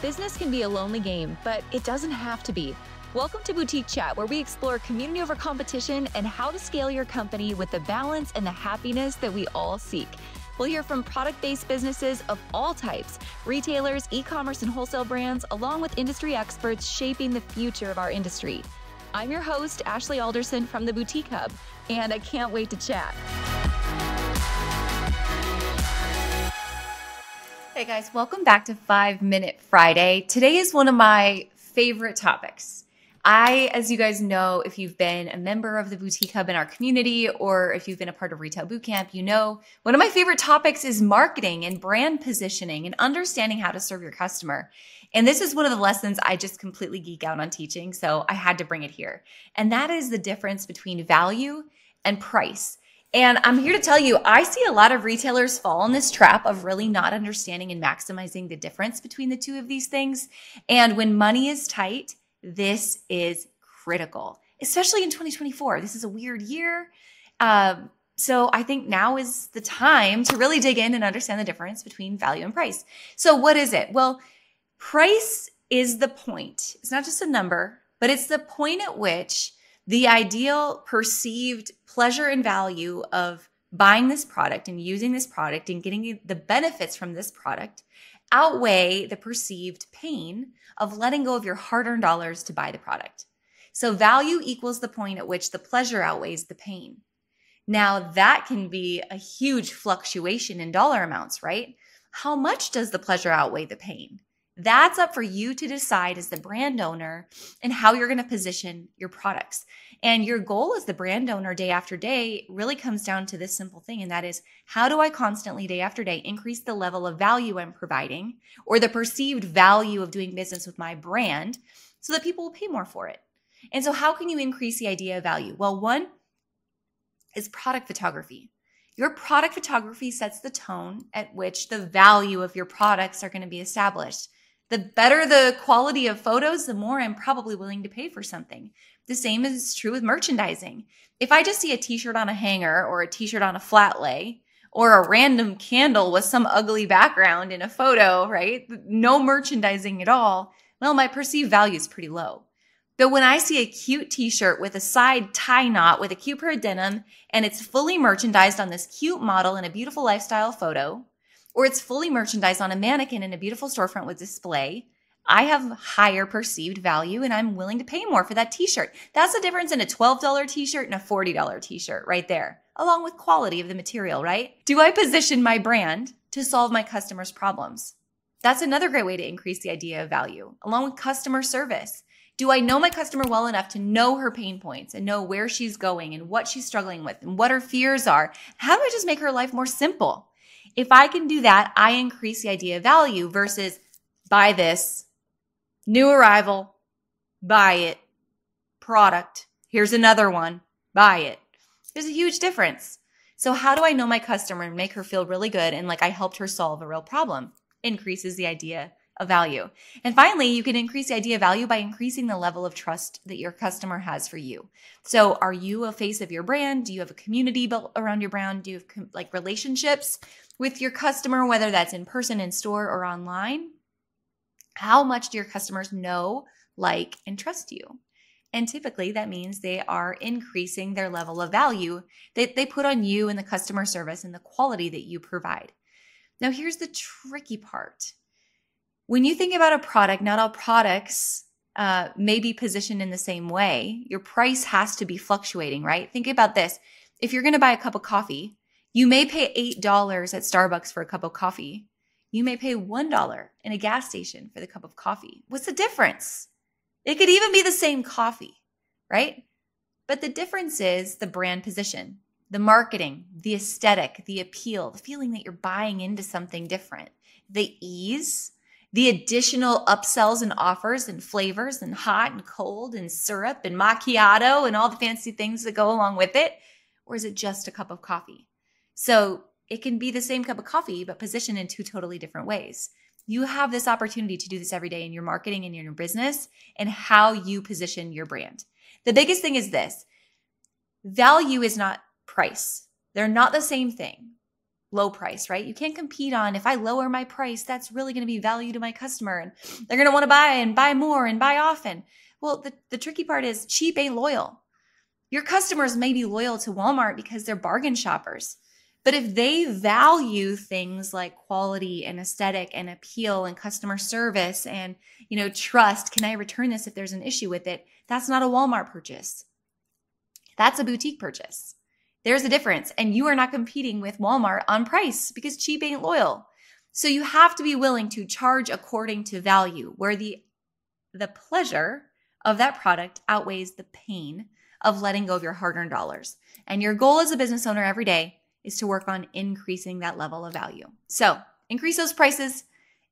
Business can be a lonely game, but it doesn't have to be. Welcome to Boutique Chat, where we explore community over competition and how to scale your company with the balance and the happiness that we all seek. We'll hear from product-based businesses of all types, retailers, e-commerce and wholesale brands, along with industry experts shaping the future of our industry. I'm your host, Ashley Alderson from the Boutique Hub, and I can't wait to chat. Hey guys, welcome back to 5 Minute Friday. Today is one of my favorite topics. As you guys know, if you've been a member of the Boutique Hub in our community, or if you've been a part of Retail Bootcamp, you know one of my favorite topics is marketing and brand positioning and understanding how to serve your customer. And this is one of the lessons I just completely geek out on teaching, so I had to bring it here. And that is the difference between value and price. And I'm here to tell you, I see a lot of retailers fall in this trap of really not understanding and maximizing the difference between the two of these things. And when money is tight, this is critical, especially in 2024. This is a weird year. So I think now is the time to really dig in and understand the difference between value and price. So what is it? Well, price is the point. It's not just a number, but it's the point at which the ideal perceived pleasure and value of buying this product and using this product and getting the benefits from this product outweigh the perceived pain of letting go of your hard-earned dollars to buy the product. So value equals the point at which the pleasure outweighs the pain. Now that can be a huge fluctuation in dollar amounts, right? How much does the pleasure outweigh the pain? That's up for you to decide as the brand owner and how you're going to position your products. And your goal as the brand owner day after day really comes down to this simple thing. And that is, how do I constantly day after day increase the level of value I'm providing or the perceived value of doing business with my brand so that people will pay more for it? And so how can you increase the idea of value? Well, one is product photography. Your product photography sets the tone at which the value of your products are going to be established. The better the quality of photos, the more I'm probably willing to pay for something. The same is true with merchandising. If I just see a t-shirt on a hanger or a t-shirt on a flat lay or a random candle with some ugly background in a photo, right? No merchandising at all, well, my perceived value is pretty low. But when I see a cute t-shirt with a side tie knot with a cute pair of denim and it's fully merchandised on this cute model in a beautiful lifestyle photo, or it's fully merchandised on a mannequin in a beautiful storefront with display, I have higher perceived value and I'm willing to pay more for that t-shirt. That's the difference in a $12 t-shirt and a $40 t-shirt right there, along with quality of the material, right? Do I position my brand to solve my customers' problems? That's another great way to increase the idea of value, along with customer service. Do I know my customer well enough to know her pain points and know where she's going and what she's struggling with and what her fears are? How do I just make her life more simple? If I can do that, I increase the idea of value versus buy this, new arrival, buy it, product, here's another one, buy it. There's a huge difference. So how do I know my customer and make her feel really good and like I helped her solve a real problem? Increases the idea of value. And finally, you can increase the idea of value by increasing the level of trust that your customer has for you. So are you a face of your brand? Do you have a community built around your brand? Do you have like relationships with your customer, whether that's in person, in store, or online? How much do your customers know, like, and trust you? And typically that means they are increasing their level of value that they put on you and the customer service and the quality that you provide. Now, here's the tricky part. When you think about a product, not all products may be positioned in the same way. Your price has to be fluctuating, right? Think about this. If you're going to buy a cup of coffee, you may pay $8 at Starbucks for a cup of coffee. You may pay $1 in a gas station for the cup of coffee. What's the difference? It could even be the same coffee, right? But the difference is the brand position, the marketing, the aesthetic, the appeal, the feeling that you're buying into something different, the ease, the additional upsells and offers and flavors and hot and cold and syrup and macchiato and all the fancy things that go along with it? Or is it just a cup of coffee? So it can be the same cup of coffee, but positioned in two totally different ways. You have this opportunity to do this every day in your marketing and in your business and how you position your brand. The biggest thing is this: value is not price. They're not the same thing. low price, right? You can't compete on, if I lower my price, that's really going to be value to my customer and they're going to want to buy and buy more and buy often. Well, the tricky part is cheap ain't loyal. Your customers may be loyal to Walmart because they're bargain shoppers. But if they value things like quality and aesthetic and appeal and customer service and, trust, can I return this if there's an issue with it? That's not a Walmart purchase. That's a boutique purchase. There's a difference. And you are not competing with Walmart on price because cheap ain't loyal. So you have to be willing to charge according to value, where the pleasure of that product outweighs the pain of letting go of your hard-earned dollars. And your goal as a business owner every day is to work on increasing that level of value. So increase those prices,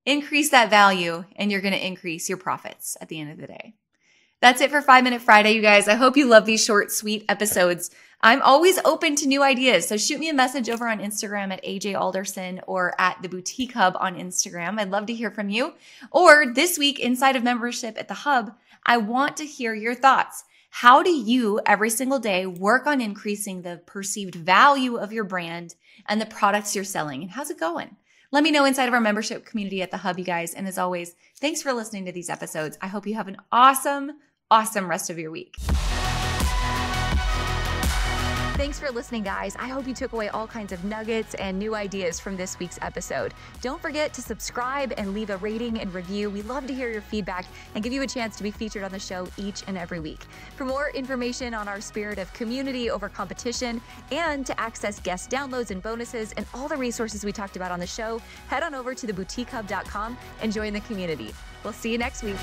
increase that value, and you're going to increase your profits at the end of the day. That's it for 5 Minute Friday, you guys. I hope you love these short, sweet episodes. I'm always open to new ideas. So shoot me a message over on Instagram at AJ Alderson or at the Boutique Hub on Instagram. I'd love to hear from you. Or this week inside of membership at the Hub, I want to hear your thoughts. How do you every single day work on increasing the perceived value of your brand and the products you're selling? And how's it going? Let me know inside of our membership community at the Hub, you guys. And as always, thanks for listening to these episodes. I hope you have an awesome rest of your week. Thanks for listening, guys. I hope you took away all kinds of nuggets and new ideas from this week's episode. Don't forget to subscribe and leave a rating and review. We love to hear your feedback and give you a chance to be featured on the show each and every week. For more information on our spirit of community over competition and to access guest downloads and bonuses and all the resources we talked about on the show, head on over to theboutiquehub.com and join the community. We'll see you next week.